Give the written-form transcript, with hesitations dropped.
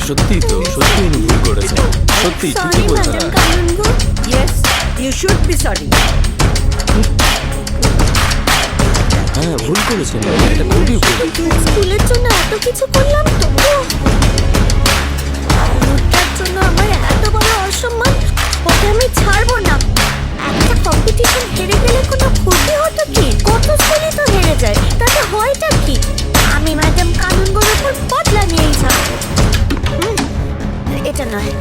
সত্যি তো, সত্যি উনি ভুল করেছেন, সত্যি ঠিকই বলছেন। Yes, you should be sorry. হ্যাঁ ভুল করেছেন, এটা খুবই ভুল। স্কুলের জন্য এত কিছু করলাম তো ওটার জন্য আমার এত বড় অসম্মান, ওকে আমি ছাড়বো না। একটা কম্পিটিশন হেরে গেলে কোনো ক্ষতি হতো কি? কত স্কুলই তো হেরে যায়, তাতে হয়টা কি? আমি ম্যাডাম কানুনগুলোর উপর বদলা নিয়েই ছাড়বো। এটা নয়,